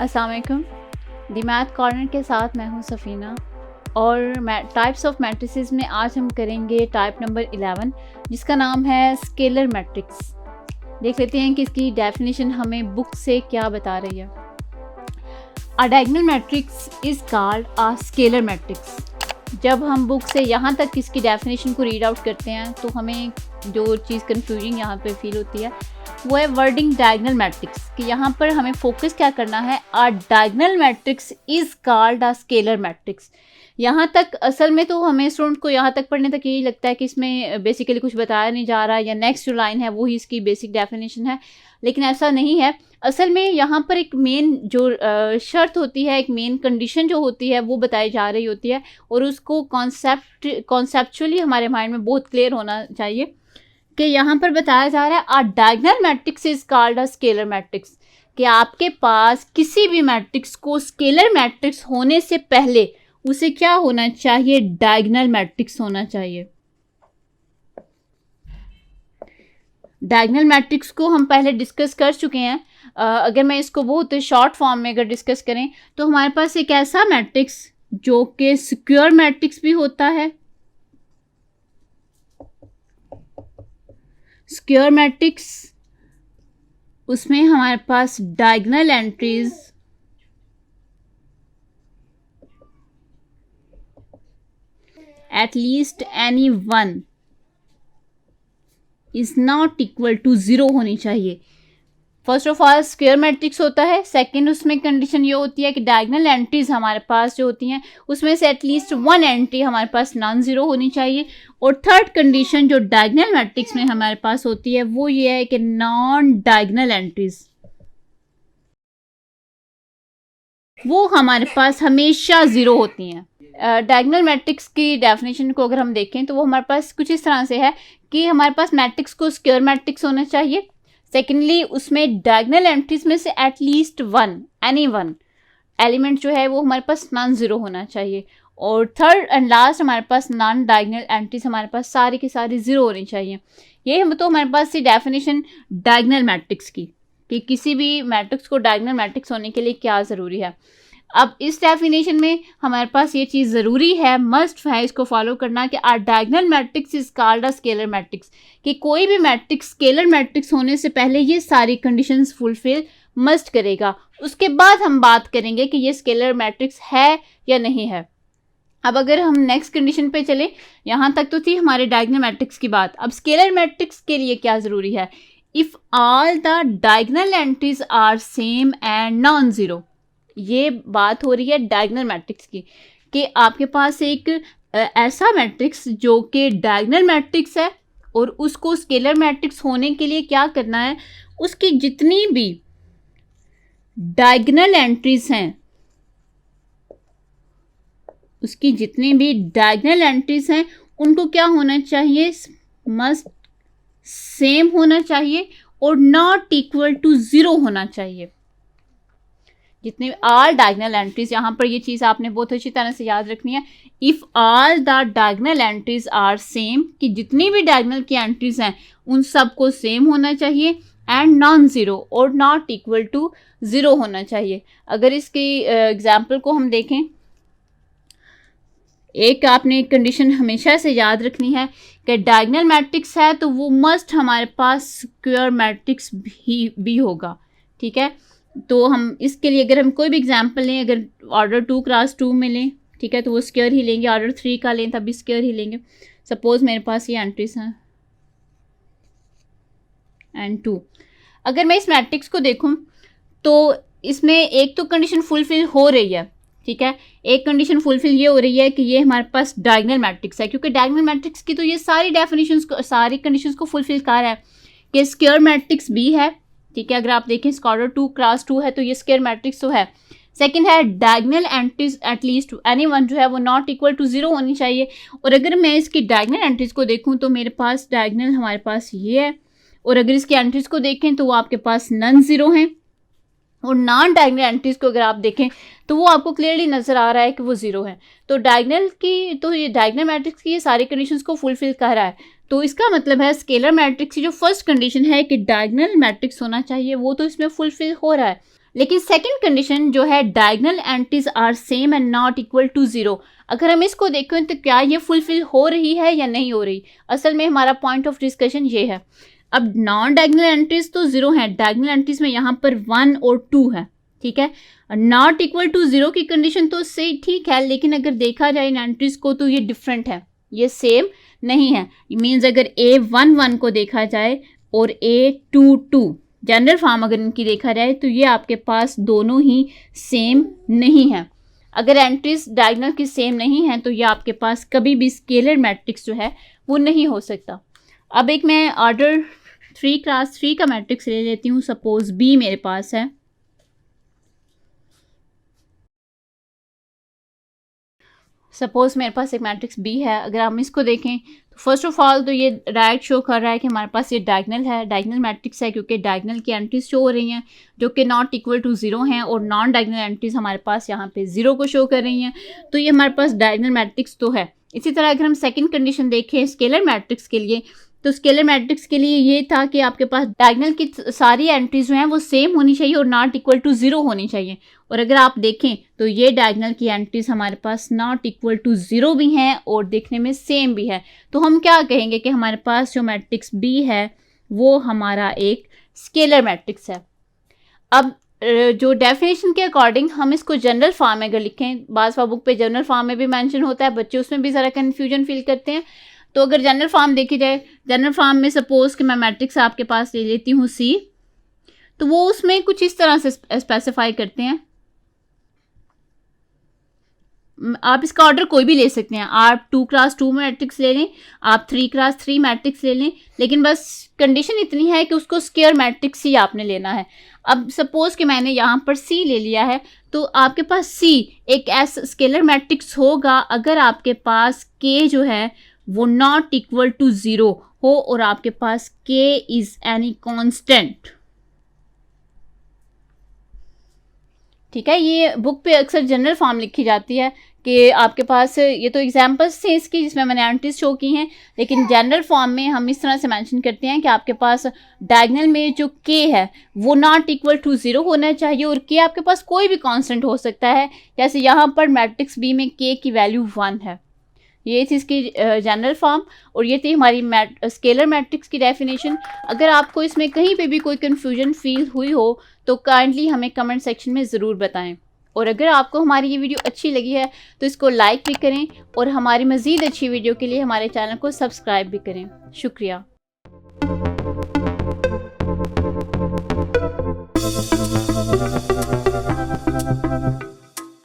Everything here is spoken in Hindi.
अस्सलाम वालेकुम। दी मैथ कॉर्नर के साथ मैं हूं सफ़ीना और टाइप्स ऑफ मैट्रिसेस में आज हम करेंगे टाइप नंबर 11 जिसका नाम है स्केलर मैट्रिक्स। देख लेते हैं कि इसकी डेफिनेशन हमें बुक से क्या बता रही है। अ diagonal matrix is called a scalar matrix. जब हम बुक से यहाँ तक इसकी डेफिनेशन को रीड आउट करते हैं तो हमें जो चीज़ कन्फ्यूजिंग यहाँ पे फील होती है वो है वर्डिंग डायगोनल मैट्रिक्स कि यहाँ पर हमें फोकस क्या करना है। अ diagonal matrix is called a scalar matrix. यहाँ तक असल में तो हमें स्टूडेंट को यहाँ तक पढ़ने तक यही लगता है कि इसमें बेसिकली कुछ बताया नहीं जा रहा या नेक्स्ट जो लाइन है वही इसकी बेसिक डेफिनेशन है, लेकिन ऐसा नहीं है। असल में यहाँ पर एक मेन जो शर्त होती है, एक मेन कंडीशन जो होती है वो बताई जा रही होती है और उसको कॉन्सेप्चुअली हमारे माइंड में बहुत क्लियर होना चाहिए कि यहाँ पर बताया जा रहा है अ diagonal matrix is called a scalar matrix, कि आपके पास किसी भी मैट्रिक्स को स्केलर मैट्रिक्स होने से पहले उसे क्या होना चाहिए, डायगोनल मैट्रिक्स होना चाहिए। डायगोनल मैट्रिक्स को हम पहले डिस्कस कर चुके हैं। अगर मैं इसको बहुत शॉर्ट फॉर्म में अगर डिस्कस करें तो हमारे पास एक ऐसा मैट्रिक्स जो कि स्क्वायर मैट्रिक्स भी होता है। स्क्वायर मैट्रिक्स उसमें हमारे पास diagonal entries at least any one is not equal to 0 होनी चाहिए। First of all square matrix होता है। सेकंड उसमें कंडीशन ये होती है कि डायगोनल एंट्रीज हमारे पास जो होती हैं उसमें से एटलीस्ट वन एंट्री हमारे पास नॉन जीरो होनी चाहिए। और थर्ड कंडीशन जो डायगोनल मैट्रिक्स में हमारे पास होती है वो ये है कि नॉन डायगोनल एंट्रीज वो हमारे पास हमेशा 0 होती हैं। डायगोनल मैट्रिक्स की डेफिनेशन को अगर हम देखें तो वो हमारे पास कुछ इस तरह से है कि हमारे पास मैट्रिक्स को स्क्वायर मैट्रिक्स होना चाहिए। सेकेंडली उसमें डायगोनल एंट्रीज में से at least one, any one element जो है वो हमारे पास नॉन जीरो होना चाहिए। और थर्ड एंड लास्ट हमारे पास नॉन डायगोनल एंट्रीज हमारे पास सारी की सारी 0 होनी चाहिए। ये हम तो हमारे पास थी डेफिनेशन डायगोनल मैट्रिक्स की कि किसी भी मैट्रिक्स को डायगोनल मैट्रिक्स होने के लिए क्या ज़रूरी है। अब इस डेफिनेशन में हमारे पास ये चीज़ ज़रूरी है, मस्ट है इसको फॉलो करना कि अ diagonal matrix is called a scalar matrix, कि कोई भी मैट्रिक्स स्केलर मैट्रिक्स होने से पहले ये सारी कंडीशंस फुलफिल मस्ट करेगा। उसके बाद हम बात करेंगे कि ये स्केलर मैट्रिक्स है या नहीं है। अब अगर हम नेक्स्ट कंडीशन पे चले, यहाँ तक तो थी हमारे डायगोनल मैट्रिक्स की बात। अब स्केलर मैट्रिक्स के लिए क्या ज़रूरी है, if all the diagonal entries are same and non zero. ये बात हो रही है डायगोनल मैट्रिक्स की कि आपके पास एक ऐसा मैट्रिक्स जो कि डायगोनल मैट्रिक्स है और उसको स्केलर मैट्रिक्स होने के लिए क्या करना है, उसकी जितनी भी डायगोनल एंट्रीज हैं, उसकी जितनी भी डायगोनल एंट्रीज हैं उनको क्या होना चाहिए, मस्ट सेम होना चाहिए और नॉट इक्वल टू 0 होना चाहिए। जितने ऑल डायगोनल एंट्रीज, यहाँ पर ये चीज़ आपने बहुत अच्छी तरह से याद रखनी है। If all the diagonal entries are same, कि जितनी भी डायगोनल की एंट्रीज हैं उन सबको सेम होना चाहिए एंड नॉन ज़ीरो और नॉट इक्वल टू 0 होना चाहिए। अगर इसकी एग्जांपल को हम देखें, एक आपने कंडीशन हमेशा से याद रखनी है कि डायगोनल मैट्रिक्स है तो वो मस्ट हमारे पास स्क्वायर मैट्रिक्स भी होगा। ठीक है, तो हम इसके लिए अगर हम कोई भी एग्जांपल लें, अगर ऑर्डर 2 क्रॉस 2 में लें, ठीक है, तो वो स्क्वायर ही लेंगे। ऑर्डर 3 का लें तब भी स्क्वायर ही लेंगे। सपोज मेरे पास ये एंट्रीज हैं एंड 2। अगर मैं इस मैट्रिक्स को देखूं तो इसमें एक तो कंडीशन फुलफिल हो रही है, ठीक है। एक कंडीशन फुलफिल ये हो रही है कि ये हमारे पास डायगोनल मैट्रिक्स है, क्योंकि डायगोनल मैट्रिक्स की तो ये सारी डेफिनेशंस को, सारी कंडीशंस को फुलफिल कर रहा है कि स्क्वायर मैट्रिक्स भी है। ठीक है, अगर आप देखें इसका ऑर्डर 2 क्रॉस 2 है तो ये स्क्वायर मैट्रिक्स तो है। सेकंड है diagonal entries at least any one जो है वो नॉट इक्वल टू 0 होनी चाहिए। और अगर मैं इसकी डायगोनल एंट्रीज को देखूं तो मेरे पास डायगोनल हमारे पास ये है, और अगर इसकी एंट्रीज को देखें तो वो आपके पास नॉन ज़ीरो हैं। और नॉन डायगोनल एंट्रीज को अगर आप देखें तो वो आपको क्लियरली नज़र आ रहा है कि वो 0 है। तो डायगोनल की, तो ये डायगोनल मैट्रिक्स की ये सारी कंडीशंस को फुलफिल कर रहा है। तो इसका मतलब है स्केलर मैट्रिक्स की जो फर्स्ट कंडीशन है कि डायगोनल मैट्रिक्स होना चाहिए वो तो इसमें फुलफिल हो रहा है। लेकिन सेकंड कंडीशन जो है diagonal entries are same and not equal to 0, अगर हम इसको देखें तो क्या ये फुलफिल हो रही है या नहीं हो रही, असल में हमारा पॉइंट ऑफ डिस्कशन ये है। अब नॉन डायगोनल एंट्रीज तो 0 है, डायगोनल एंट्रीज में यहाँ पर 1 और 2 है, ठीक है। नॉट इक्वल टू 0 की कंडीशन तो सही ठीक है, लेकिन अगर देखा जाए इन एंट्रीज को तो ये डिफरेंट है, ये सेम नहीं है। मीन्स अगर A11 को देखा जाए और A22 जनरल फॉर्म अगर इनकी देखा जाए तो ये आपके पास दोनों ही सेम नहीं है। अगर एंट्रीज डायगोनल की सेम नहीं है तो ये आपके पास कभी भी स्केलर मैट्रिक्स जो है वो नहीं हो सकता। अब एक मैं ऑर्डर 3 क्लास 3 का मैट्रिक्स ले लेती हूँ। सपोज B मेरे पास है, सपोज मेरे पास एक मैट्रिक्स B है। अगर हम इसको देखें तो फर्स्ट ऑफ ऑल तो ये डायरेक्ट शो कर रहा है कि हमारे पास ये डायगोनल है, डायगोनल मैट्रिक्स है, क्योंकि डायगोनल की एंट्रीज शो हो रही हैं जो कि नॉट इक्वल टू 0 हैं और नॉन डायगोनल एंट्रीज हमारे पास यहाँ पे 0 को शो कर रही हैं, तो ये हमारे पास डायगोनल मैट्रिक्स तो है। इसी तरह अगर हम सेकेंड कंडीशन देखें स्केलर मैट्रिक्स के लिए, तो स्केलर मैट्रिक्स के लिए ये था कि आपके पास डायगोनल की सारी एंट्रीज जो हैं वो सेम होनी चाहिए और नॉट इक्वल टू 0 होनी चाहिए। और अगर आप देखें तो ये डायगोनल की एंट्रीज हमारे पास नॉट इक्वल टू 0 भी हैं और देखने में सेम भी है, तो हम क्या कहेंगे कि हमारे पास जो मैट्रिक्स B है वो हमारा एक स्केलर मैट्रिक्स है। अब जो डेफिनेशन के अकॉर्डिंग हम इसको जनरल फॉर्म में अगर लिखें, बाज़ बुक पे जनरल फॉर्म में भी मेंशन होता है, बच्चे उसमें भी ज़रा कन्फ्यूजन फील करते हैं। तो अगर जनरल फॉर्म देखी जाए, जनरल फॉर्म में सपोज कि मैं मैट्रिक्स आपके पास ले लेती हूँ C, तो वो उसमें कुछ इस तरह से स्पेसिफाई करते हैं। आप इसका ऑर्डर कोई भी ले सकते हैं, आप 2 क्लास 2 मैट्रिक्स ले लें, आप 3 क्लास 3 मैट्रिक्स ले लें, लेकिन बस कंडीशन इतनी है कि उसको स्क्वायर मैट्रिक्स ही आपने लेना है। अब सपोज कि मैंने यहाँ पर C ले लिया है, तो आपके पास C एक ऐसा स्केलर मैट्रिक्स होगा अगर आपके पास K जो है वो नॉट इक्वल टू 0 हो और आपके पास K इज एनी कांस्टेंट, ठीक है। ये बुक पे अक्सर जनरल फॉर्म लिखी जाती है कि आपके पास, ये तो एग्जांपल्स थे इसकी जिसमें मैंने एंट्रीज शो की हैं, लेकिन जनरल फॉर्म में हम इस तरह से मेंशन करते हैं कि आपके पास डायगोनल में जो K है वो नॉट इक्वल टू 0 होना चाहिए और K आपके पास कोई भी कांस्टेंट हो सकता है, जैसे यहाँ पर मैट्रिक्स B में K की वैल्यू 1 है। ये थी इसकी जनरल फॉर्म और ये थी हमारी स्केलर मैट्रिक्स की डेफिनेशन। अगर आपको इसमें कहीं पे भी कोई कन्फ्यूजन फील हुई हो तो काइंडली हमें कमेंट सेक्शन में ज़रूर बताएं, और अगर आपको हमारी ये वीडियो अच्छी लगी है तो इसको लाइक भी करें और हमारी मज़ीद अच्छी वीडियो के लिए हमारे चैनल को सब्सक्राइब भी करें। शुक्रिया।